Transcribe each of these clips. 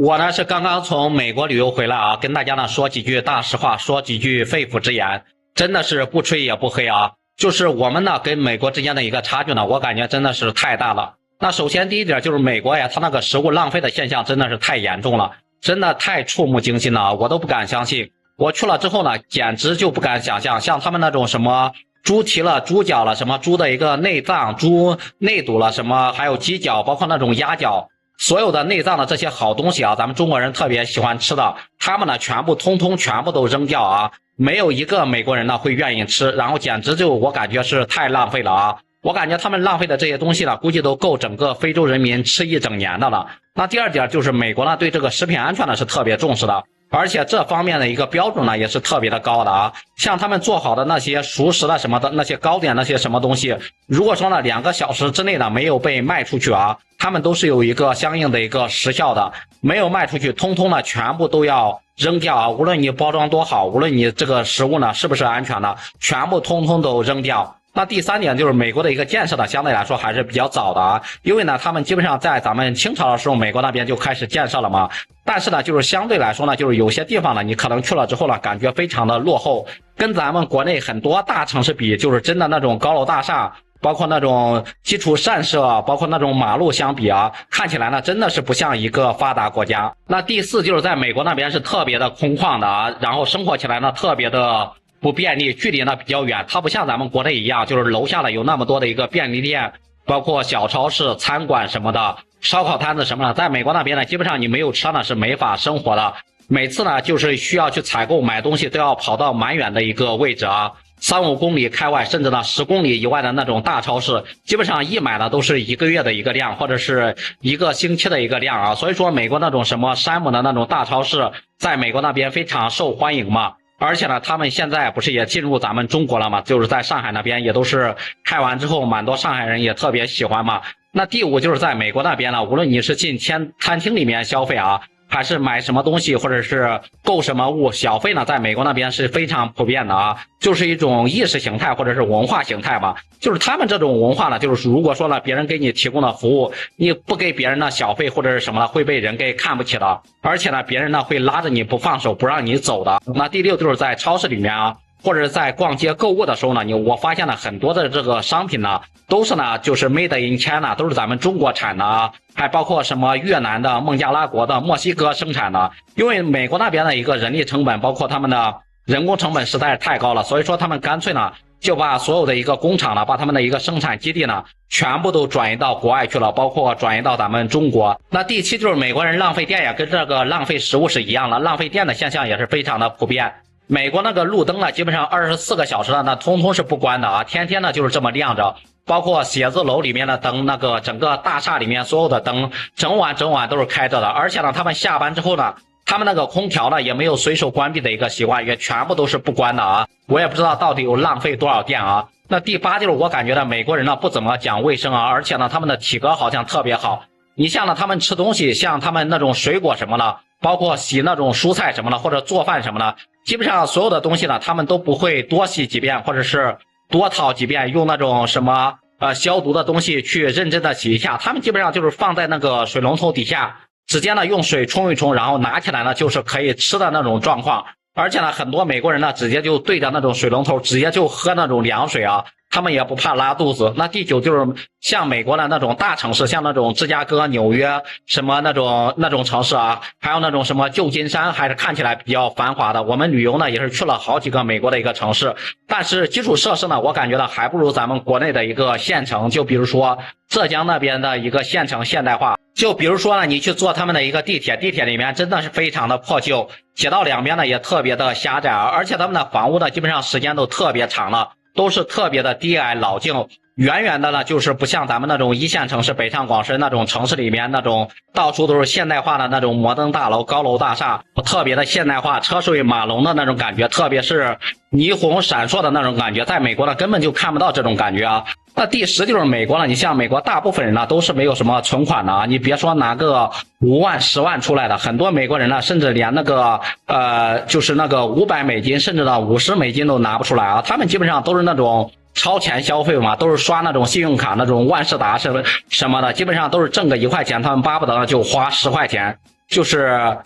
我呢是刚刚从美国旅游回来啊，跟大家呢说几句大实话，说几句肺腑之言，真的是不吹也不黑啊。就是我们呢跟美国之间的一个差距呢，我感觉真的是太大了。那首先第一点就是美国呀，它那个食物浪费的现象真的是太严重了，真的太触目惊心了啊，我都不敢相信。我去了之后呢，简直就不敢想象，像他们那种什么猪蹄了、猪脚了，什么猪的一个内脏、猪内肚了，什么还有鸡脚，包括那种鸭脚。所有的内脏的这些好东西啊，咱们中国人特别喜欢吃的，他们呢全部都扔掉啊，没有一个美国人呢会愿意吃，然后简直就我感觉是太浪费了啊！我感觉他们浪费的这些东西呢，估计都够整个非洲人民吃一整年的了。那第二点就是美国呢对这个食品安全呢是特别重视的，而且这方面的一个标准呢也是特别的高的啊。像他们做好的那些熟食的什么的那些糕点那些什么东西，如果说呢2个小时之内呢没有被卖出去啊，他们都是有一个相应的一个时效的，没有卖出去通通呢全部都要扔掉啊，无论你包装多好，无论你这个食物呢是不是安全的，全部通通都扔掉。那第三点就是美国的一个建设呢，相对来说还是比较早的啊，因为呢他们基本上在咱们清朝的时候，美国那边就开始建设了嘛。但是呢就是相对来说呢，就是有些地方呢你可能去了之后呢，感觉非常的落后，跟咱们国内很多大城市比，就是真的那种高楼大厦，包括那种基础设施，包括那种马路相比啊，看起来呢真的是不像一个发达国家。那第四就是在美国那边是特别的空旷的啊，然后生活起来呢特别的不便利，距离呢比较远，它不像咱们国内一样，就是楼下呢有那么多的一个便利店，包括小超市、餐馆什么的，烧烤摊子什么的。在美国那边呢，基本上你没有车呢是没法生活的。每次呢就是需要去采购买东西，都要跑到蛮远的一个位置啊，3-5公里开外，甚至呢10公里以外的那种大超市，基本上一买呢都是1个月的一个量，或者是1个星期的一个量啊。所以说美国那种什么山姆的那种大超市，在美国那边非常受欢迎嘛。而且呢他们现在不是也进入咱们中国了吗？就是在上海那边也都是开完之后，蛮多上海人也特别喜欢嘛。那第五就是在美国那边呢，无论你是进餐厅里面消费啊，还是买什么东西，或者是购什么物，小费呢在美国那边是非常普遍的啊，就是一种意识形态或者是文化形态嘛。就是他们这种文化呢，就是如果说呢别人给你提供的服务，你不给别人的小费或者是什么的，会被人给看不起的，而且呢别人呢会拉着你不放手，不让你走的。那第六就是在超市里面啊，或者在逛街购物的时候呢，我发现了很多的这个商品呢都是呢就是 made in China， 都是咱们中国产的啊，还包括什么越南的、孟加拉国的、墨西哥生产的。因为美国那边的一个人力成本，包括他们的人工成本实在是太高了，所以说他们干脆呢就把所有的一个工厂呢，把他们的一个生产基地呢全部都转移到国外去了，包括转移到咱们中国。那第七就是美国人浪费电呀，跟这个浪费食物是一样的，浪费电的现象也是非常的普遍。美国那个路灯呢，基本上24个小时的那通通是不关的啊，天天呢就是这么亮着，包括写字楼里面的灯，那个整个大厦里面所有的灯整晚都是开着的。而且呢他们下班之后呢，他们那个空调呢也没有随手关闭的一个习惯，也全部都是不关的啊，我也不知道到底有浪费多少电啊。那第八就是我感觉呢美国人呢不怎么讲卫生啊，而且呢他们的体格好像特别好。你像呢他们吃东西，像他们那种水果什么的，包括洗那种蔬菜什么的，或者做饭什么的，基本上所有的东西呢他们都不会多洗几遍，或者是多淘几遍，用那种什么消毒的东西去认真的洗一下。他们基本上就是放在那个水龙头底下，直接呢用水冲一冲，然后拿起来呢就是可以吃的那种状况。而且呢很多美国人呢直接就对着那种水龙头直接就喝那种凉水啊，他们也不怕拉肚子。那第九就是像美国的那种大城市，像那种芝加哥、纽约什么那种城市啊，还有那种什么旧金山，还是看起来比较繁华的。我们旅游呢也是去了好几个美国的一个城市，但是基础设施呢我感觉呢还不如咱们国内的一个县城，就比如说浙江那边的一个县城现代化。就比如说呢你去坐他们的一个地铁里面真的是非常的破旧，铁道两边呢也特别的狭窄，而且他们的房屋呢基本上时间都特别长了，都是特别的低矮老旧，远远的呢就是不像咱们那种一线城市北上广深那种城市里面那种到处都是现代化的那种摩登大楼、高楼大厦，特别的现代化，车水马龙的那种感觉，特别是霓虹闪烁的那种感觉，在美国呢根本就看不到这种感觉啊。那第10就是美国了，你像美国大部分人呢都是没有什么存款的啊，你别说拿个5万10万出来的，很多美国人呢甚至连那个就是那个500美金甚至到50美金都拿不出来啊，他们基本上都是那种超前消费嘛，都是刷那种信用卡，那种万事达什么的，基本上都是挣个1块钱，他们巴不得就花10块钱。就是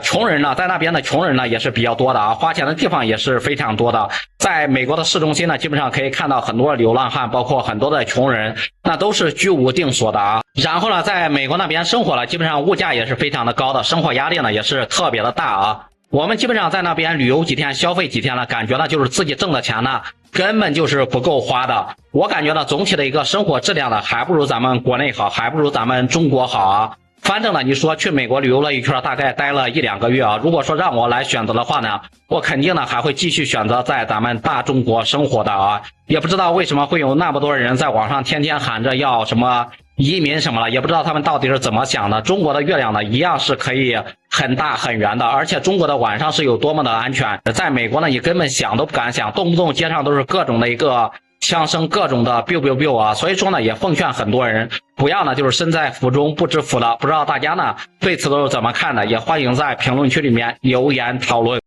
穷人呢，在那边的穷人呢也是比较多的啊，花钱的地方也是非常多的。在美国的市中心呢，基本上可以看到很多流浪汉，包括很多的穷人，那都是居无定所的啊。然后呢，在美国那边生活了，基本上物价也是非常的高的，生活压力呢也是特别的大啊。我们基本上在那边旅游几天，消费几天了，感觉呢就是自己挣的钱呢根本就是不够花的。我感觉呢，总体的一个生活质量呢，还不如咱们国内好，还不如咱们中国好啊。反正呢，你说去美国旅游了一圈，大概待了1-2个月啊。如果说让我来选择的话呢，我肯定呢还会继续选择在咱们大中国生活的啊。也不知道为什么会有那么多人在网上天天喊着要什么移民什么了，也不知道他们到底是怎么想的。中国的月亮呢，一样是可以很大很圆的，而且中国的晚上是有多么的安全。在美国呢，你根本想都不敢想，动不动街上都是各种的一个枪声，各种的 biu biu biu 啊。所以说呢，也奉劝很多人不要呢就是身在福中不知福的。不知道大家呢对此都是怎么看的，也欢迎在评论区里面留言讨论。